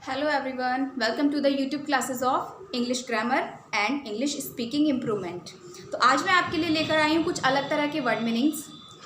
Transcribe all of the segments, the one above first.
Hello everyone, welcome to the YouTube classes of English Grammar and English Speaking Improvement। तो आज मैं आपके लिए लेकर आई हूँ कुछ अलग तरह के वर्ड मीनिंग्स।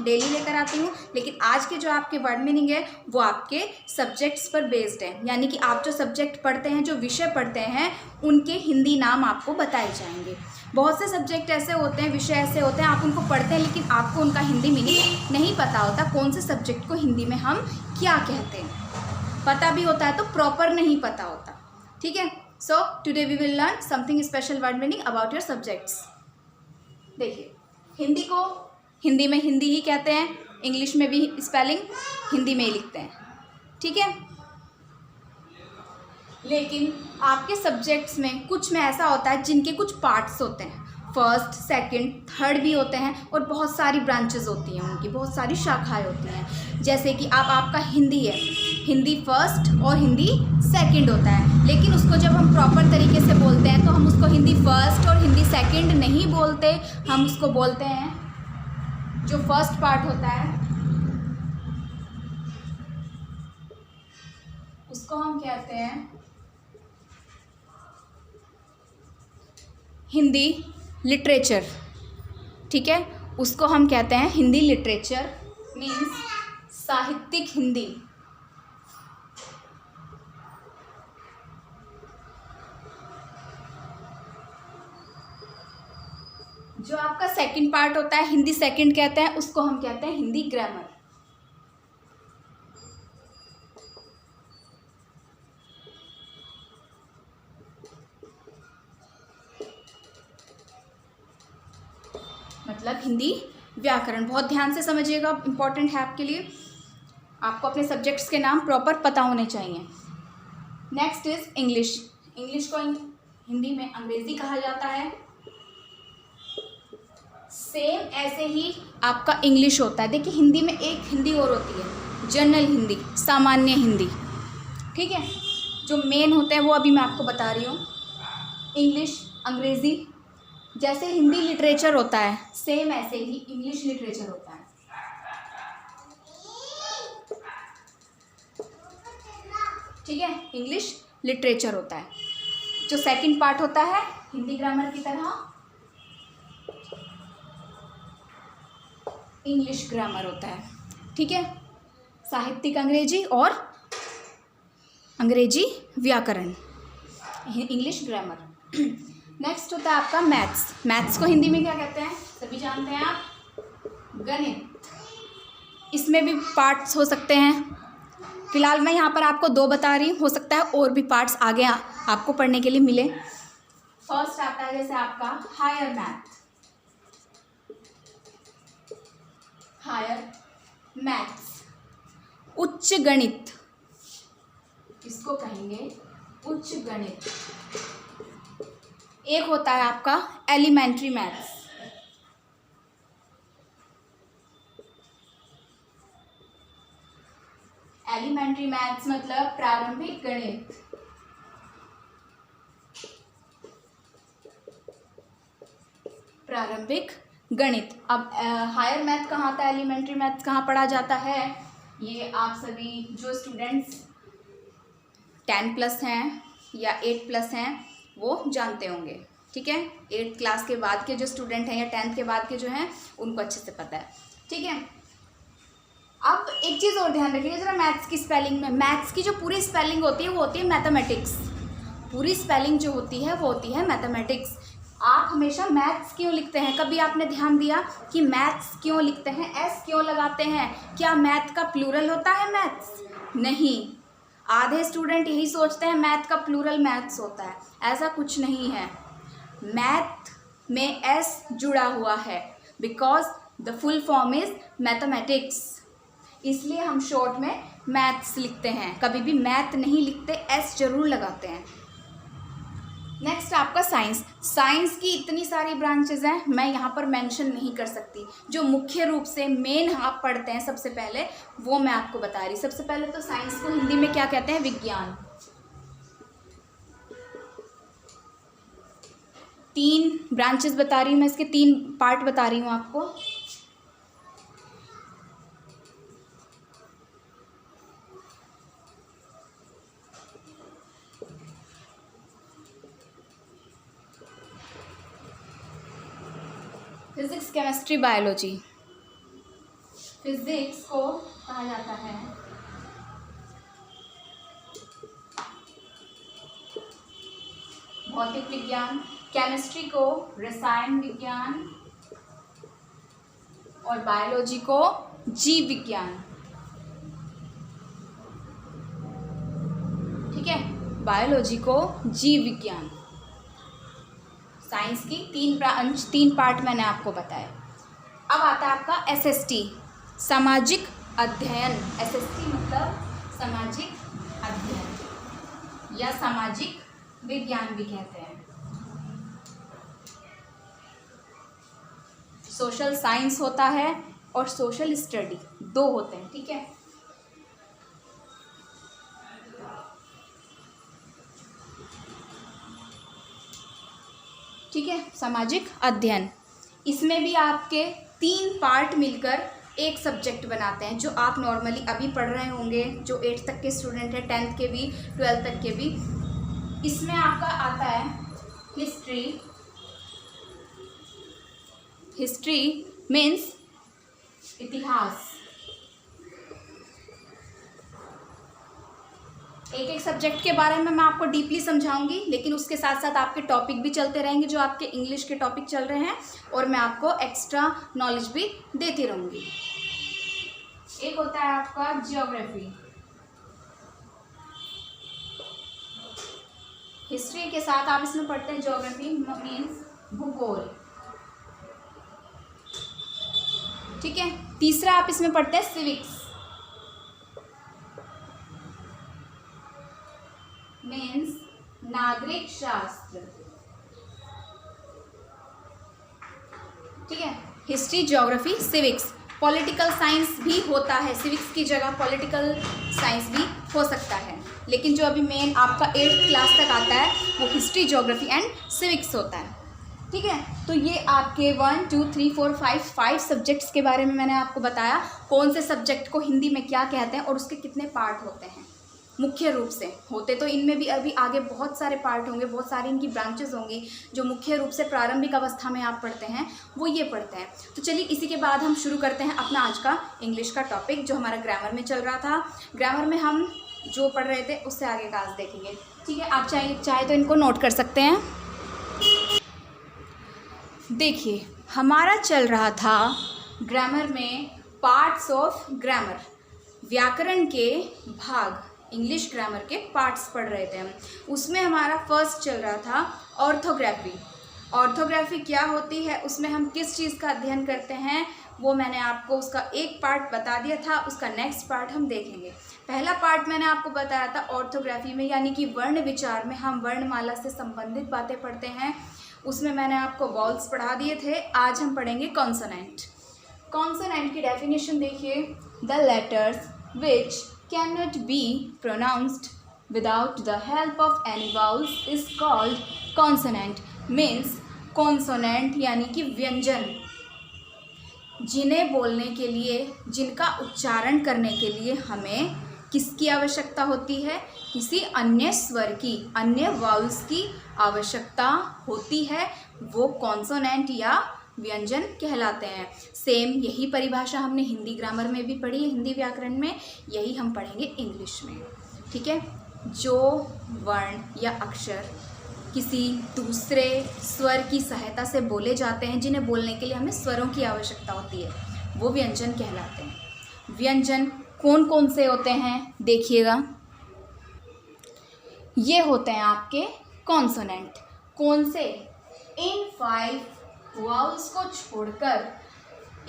डेली लेकर आती हूँ, लेकिन आज के जो आपके वर्ड मीनिंग है वो आपके सब्जेक्ट्स पर बेस्ड है, यानी कि आप जो सब्जेक्ट पढ़ते हैं, जो विषय पढ़ते हैं, उनके हिंदी नाम आपको बताए जाएंगे। बहुत से सब्जेक्ट ऐसे होते हैं, विषय ऐसे होते हैं, आप उनको पढ़ते हैं लेकिन आपको उनका हिंदी मीनिंग नहीं पता होता, कौन से सब्जेक्ट को हिंदी में हम क्या कहते हैं। पता भी होता है तो प्रॉपर नहीं पता होता। ठीक है, so today we will learn something special word meaning about your subjects. देखिए, हिंदी को हिंदी में हिंदी ही कहते हैं, इंग्लिश में भी स्पेलिंग हिंदी में ही लिखते हैं। ठीक है, लेकिन आपके सब्जेक्ट्स में कुछ में ऐसा होता है जिनके कुछ पार्ट्स होते हैं, फर्स्ट, सेकंड, थर्ड भी होते हैं, और बहुत सारी ब्रांचेस होती हैं, उनकी बहुत सारी शाखाएं होती हैं। जैसे कि आपका हिंदी है, हिंदी फर्स्ट और हिंदी सेकंड होता है, लेकिन उसको जब हम प्रॉपर तरीके से बोलते हैं तो हम उसको हिंदी फर्स्ट और हिंदी सेकंड नहीं बोलते, हम उसको बोलते हैं, जो फर्स्ट पार्ट होता है उसको हम कहते हैं हिंदी लिटरेचर। ठीक है, उसको हम कहते हैं हिंदी लिटरेचर, मीन्स साहित्यिक हिंदी। जो आपका सेकंड पार्ट होता है, हिंदी सेकंड कहते हैं, उसको हम कहते हैं हिंदी ग्रामर। मतलब हिंदी व्याकरण। बहुत ध्यान से समझिएगा, इंपॉर्टेंट है आपके लिए। आपको अपने सब्जेक्ट्स के नाम प्रॉपर पता होने चाहिए। Next is English. इंग्लिश को हिंदी में अंग्रेजी कहा जाता है। सेम ऐसे ही आपका इंग्लिश होता है। देखिए, हिंदी में एक हिंदी और होती है, जनरल हिंदी, सामान्य हिंदी। ठीक है, जो मेन होते हैं वो अभी मैं आपको बता रही हूँ। इंग्लिश, अंग्रेजी, जैसे हिंदी लिटरेचर होता है, सेम ऐसे ही इंग्लिश लिटरेचर होता है। ठीक है, इंग्लिश लिटरेचर होता है। जो सेकंड पार्ट होता है हिंदी ग्रामर की तरह इंग्लिश ग्रामर होता है। ठीक है, साहित्यिक अंग्रेजी और अंग्रेजी व्याकरण, इंग्लिश ग्रामर। नेक्स्ट होता है आपका मैथ्स। मैथ्स को हिंदी में क्या कहते हैं, सभी जानते हैं आप, गणित। इसमें भी पार्ट्स हो सकते हैं, फिलहाल मैं यहाँ पर आपको 2 बता रही हूँ, हो सकता है और भी पार्ट्स आगे आपको पढ़ने के लिए मिले। फर्स्ट आता है जैसे आपका हायर मैथ, हायर मैथ्स, उच्च गणित, इसको कहेंगे उच्च गणित। एक होता है आपका एलिमेंट्री मैथ्स, एलिमेंट्री मैथ्स मतलब प्रारंभिक गणित। प्रारंभिक गणित। अब हायर मैथ कहाँ आता है, एलिमेंट्री मैथ्स कहाँ पढ़ा जाता है, ये आप सभी जो स्टूडेंट्स 10+ हैं या 8+ हैं वो जानते होंगे। ठीक है, 8th क्लास के बाद के जो स्टूडेंट हैं या 10th के बाद के जो हैं उनको अच्छे से पता है। ठीक है, अब एक चीज़ और ध्यान रखिए जरा, मैथ्स की स्पेलिंग में, मैथ्स की जो पूरी स्पेलिंग होती है वो होती है मैथमेटिक्स। पूरी स्पेलिंग जो होती है वो होती है मैथमेटिक्स। आप हमेशा मैथ्स क्यों लिखते हैं, कभी आपने ध्यान दिया कि मैथ्स क्यों लिखते हैं, एस क्यों लगाते हैं? क्या मैथ का प्लूरल होता है मैथ्स? नहीं, आधे स्टूडेंट यही सोचते हैं मैथ का प्लूरल मैथ्स होता है, ऐसा कुछ नहीं है। मैथ में एस जुड़ा हुआ है, because the full form is mathematics, इसलिए हम शॉर्ट में मैथ्स लिखते हैं, कभी भी मैथ नहीं लिखते, एस जरूर लगाते हैं। नेक्स्ट आपका साइंस। साइंस की इतनी सारी ब्रांचेज हैं, मैं यहाँ पर मेंशन नहीं कर सकती। जो मुख्य रूप से मेन आप पढ़ते हैं सबसे पहले, वो मैं आपको बता रही। सबसे पहले तो साइंस को हिंदी में क्या कहते हैं, विज्ञान। 3 ब्रांचेस बता रही हूँ मैं, इसके 3 पार्ट बता रही हूँ आपको। Physics, chemistry, biology. फिजिक्स को कहा जाता है भौतिक विज्ञान, केमिस्ट्री को रसायन विज्ञान और बायोलॉजी को जीव विज्ञान। ठीक है, बायोलॉजी को जीव विज्ञान। साइंस की तीन पार्ट मैंने आपको बताया। अब आता है आपका एसएसटी, सामाजिक अध्ययन। एसएसटी मतलब सामाजिक अध्ययन या सामाजिक विज्ञान भी कहते हैं। सोशल साइंस होता है और सोशल स्टडी, दो होते हैं। ठीक है, ठीक है, सामाजिक अध्ययन। इसमें भी आपके 3 पार्ट मिलकर एक सब्जेक्ट बनाते हैं, जो आप नॉर्मली अभी पढ़ रहे होंगे, जो 8th तक के स्टूडेंट हैं, 10th के भी, 12th तक के भी। इसमें आपका आता है हिस्ट्री। हिस्ट्री मीन्स इतिहास। एक एक सब्जेक्ट के बारे में मैं आपको डीपली समझाऊंगी, लेकिन उसके साथ साथ आपके टॉपिक भी चलते रहेंगे, जो आपके इंग्लिश के टॉपिक चल रहे हैं, और मैं आपको एक्स्ट्रा नॉलेज भी देती रहूंगी। एक होता है आपका ज्योग्राफी। हिस्ट्री के साथ आप इसमें पढ़ते हैं ज्योग्राफी मीन्स भूगोल। ठीक है, तीसरा आप इसमें पढ़ते हैं सिविक्स मीन्स नागरिक शास्त्र। ठीक है, history, geography, civics. Political science भी होता है, सिविक्स की जगह पॉलिटिकल साइंस भी हो सकता है, लेकिन जो अभी मेन आपका 8th क्लास तक आता है वो हिस्ट्री, ज्योग्राफी एंड सिविक्स होता है। ठीक है, तो ये आपके 1 2 3 4 5 सब्जेक्ट्स के बारे में मैंने आपको बताया, कौन से सब्जेक्ट को हिंदी में क्या कहते हैं और उसके कितने पार्ट होते हैं। मुख्य रूप से होते तो इनमें भी अभी आगे बहुत सारे पार्ट होंगे, बहुत सारी इनकी ब्रांचेस होंगी। जो मुख्य रूप से प्रारंभिक अवस्था में आप पढ़ते हैं वो ये पढ़ते हैं। तो चलिए इसी के बाद हम शुरू करते हैं अपना आज का इंग्लिश का टॉपिक, जो हमारा ग्रामर में चल रहा था। ग्रामर में हम जो पढ़ रहे थे उससे आगे का आज देखेंगे। ठीक है, आप चाहे तो इनको नोट कर सकते हैं। देखिए, हमारा चल रहा था ग्रामर में पार्ट्स ऑफ ग्रामर, व्याकरण के भाग, इंग्लिश ग्रामर के पार्ट्स पढ़ रहे थे हम। उसमें हमारा फर्स्ट चल रहा था ऑर्थोग्राफी। ऑर्थोग्राफी क्या होती है, उसमें हम किस चीज़ का अध्ययन करते हैं, वो मैंने आपको उसका एक पार्ट बता दिया था। उसका नेक्स्ट पार्ट हम देखेंगे। पहला पार्ट मैंने आपको बताया था ऑर्थोग्राफी में, यानी कि वर्ण विचार में हम वर्णमाला से संबंधित बातें पढ़ते हैं। उसमें मैंने आपको वॉल्स पढ़ा दिए थे। आज हम पढ़ेंगे कॉन्सोनेंट। कॉन्सोनेंट की डेफिनेशन देखिए, the letters which cannot be pronounced without the help of any vowels is called consonant। means consonant यानी कि व्यंजन, जिन्हें बोलने के लिए, जिनका उच्चारण करने के लिए हमें किसकी आवश्यकता होती है, किसी अन्य स्वर की, अन्य वाउल्स की आवश्यकता होती है, वो कॉन्सोनेंट या व्यंजन कहलाते हैं। सेम यही परिभाषा हमने हिंदी ग्रामर में भी पढ़ी है, हिंदी व्याकरण में, यही हम पढ़ेंगे इंग्लिश में। ठीक है, जो वर्ण या अक्षर किसी दूसरे स्वर की सहायता से बोले जाते हैं, जिन्हें बोलने के लिए हमें स्वरों की आवश्यकता होती है, वो व्यंजन कहलाते हैं। व्यंजन कौन कौन से होते हैं देखिएगा, ये होते हैं आपके कॉन्सोनेंट। कौन से? इन 5 वाउल्स को छोड़कर,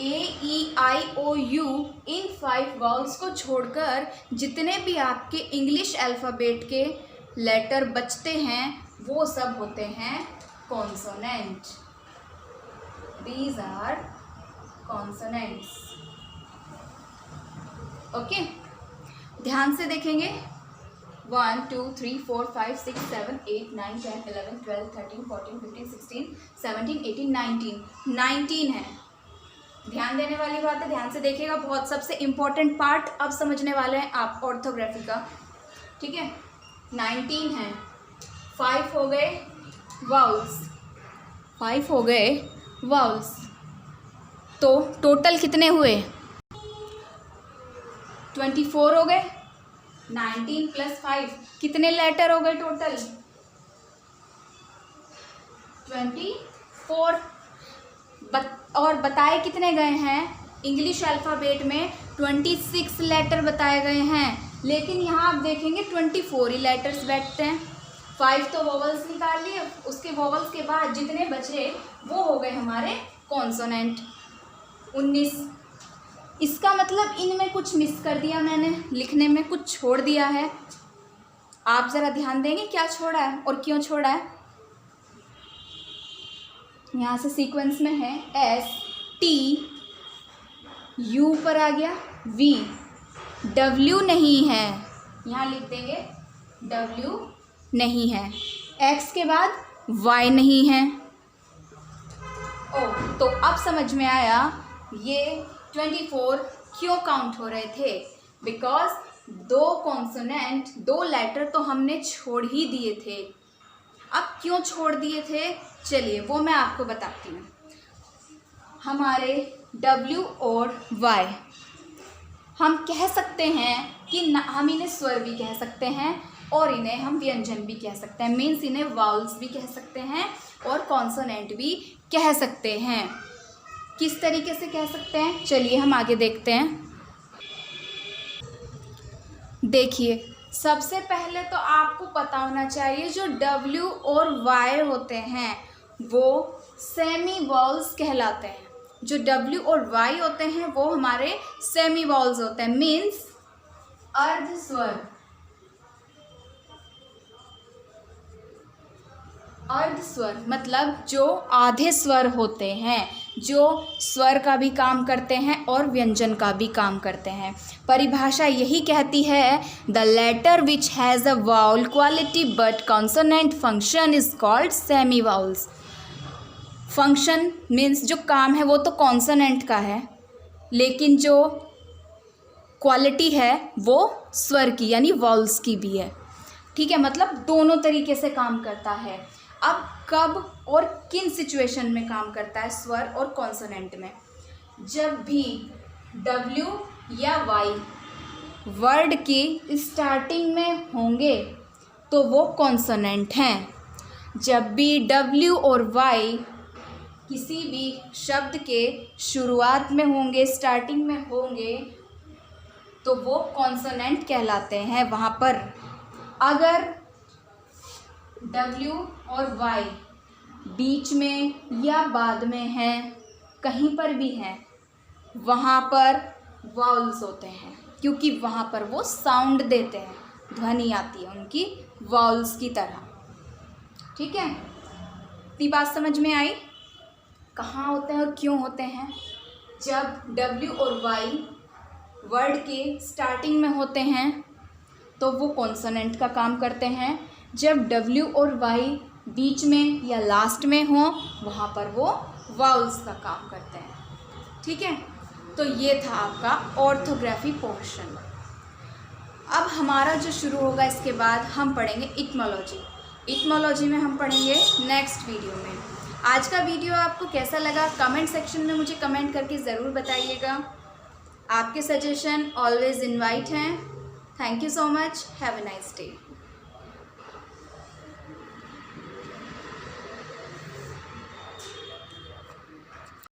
A-E-I-O-U, इन 5 वाउल्स को छोड़कर जितने भी आपके इंग्लिश अल्फ़ाबेट के लेटर बचते हैं वो सब होते हैं consonant. These are consonants. Okay, ध्यान से देखेंगे। 1 2 3 4 5 6 7 8 9 10 11 12 13 14 15 16 17 18 19 19 है। ध्यान देने वाली बात है, ध्यान से देखिएगा। बहुत सबसे इम्पोर्टेंट पार्ट अब समझने वाले हैं आप ऑर्थोग्राफी का। ठीक है, 19 है। 5 हो गए वाउल्स, 5 हो गए वाउल्स। तो टोटल कितने हुए? 24 हो गए। 19 + 5 कितने लेटर हो गए टोटल? 24। और बताए कितने गए हैं? इंग्लिश अल्फ़ाबेट में 26 लेटर बताए गए हैं, लेकिन यहाँ आप देखेंगे 24 ही लेटर्स बैठते हैं। 5 तो वोवल्स निकाल लिए, उसके वोवल्स के बाद जितने बचे वो हो गए हमारे कॉन्सोनेंट। 19। इसका मतलब इनमें कुछ मिस कर दिया मैंने, लिखने में कुछ छोड़ दिया है। आप ज़रा ध्यान देंगे क्या छोड़ा है और क्यों छोड़ा है। यहाँ से सीक्वेंस में है S T, U पर आ गया V, W नहीं है, यहाँ लिख देंगे W नहीं है, X के बाद Y नहीं है। तो अब समझ में आया ये 24 क्यों काउंट हो रहे थे, बिकॉज 2 कॉन्सोनेंट 2 लेटर तो हमने छोड़ ही दिए थे। अब क्यों छोड़ दिए थे, चलिए वो मैं आपको बताती हूँ। हमारे W और Y हम कह सकते हैं कि हम इन्हें स्वर भी कह सकते हैं और इन्हें हम व्यंजन भी कह सकते हैं। मीन्स इन्हें वाउल्स भी कह सकते हैं और कॉन्सोनेंट भी कह सकते हैं। किस तरीके से कह सकते हैं, चलिए हम आगे देखते हैं। देखिए, सबसे पहले तो आपको पता होना चाहिए जो W और Y होते हैं वो सेमी वॉल्स कहलाते हैं। जो W और Y होते हैं वो हमारे सेमी वॉल्स होते हैं, मीन्स अर्ध स्वर। अर्ध स्वर मतलब जो आधे स्वर होते हैं, जो स्वर का भी काम करते हैं और व्यंजन का भी काम करते हैं। परिभाषा यही कहती है, the letter which has a vowel quality but consonant function is called semi vowels. Function means जो काम है वो तो कॉन्सोनेंट का है, लेकिन जो क्वालिटी है वो स्वर की यानी वाउल्स की भी है। ठीक है, मतलब दोनों तरीके से काम करता है। अब कब और किन सिचुएशन में काम करता है स्वर और कॉन्सोनेंट में? जब भी W या Y वर्ड की स्टार्टिंग में होंगे तो वो कॉन्सोनेंट हैं। जब भी W और Y किसी भी शब्द के शुरुआत में होंगे, स्टार्टिंग में होंगे, तो वो कॉन्सोनेंट कहलाते हैं। वहाँ पर अगर W और Y बीच में या बाद में हैं, कहीं पर भी हैं, वहाँ पर वाउल्स होते हैं, क्योंकि वहाँ पर वो साउंड देते हैं, ध्वनि आती है उनकी वाउल्स की तरह। ठीक है, इतनी बात समझ में आई? कहाँ होते हैं और क्यों होते हैं? जब W और Y वर्ड के स्टार्टिंग में होते हैं तो वो कॉन्सोनेंट का काम करते हैं। जब W और Y बीच में या लास्ट में हो वहाँ पर वो वाउल्स का काम करते हैं। ठीक है, तो ये था आपका ऑर्थोग्राफी पोर्शन। अब हमारा जो शुरू होगा इसके बाद हम पढ़ेंगे इटमोलॉजी। इटमोलॉजी में हम पढ़ेंगे नेक्स्ट वीडियो में। आज का वीडियो आपको कैसा लगा कमेंट सेक्शन में मुझे कमेंट करके ज़रूर बताइएगा। आपके सजेशन ऑलवेज इनवाइट हैं। Thank you so much. Have a nice day.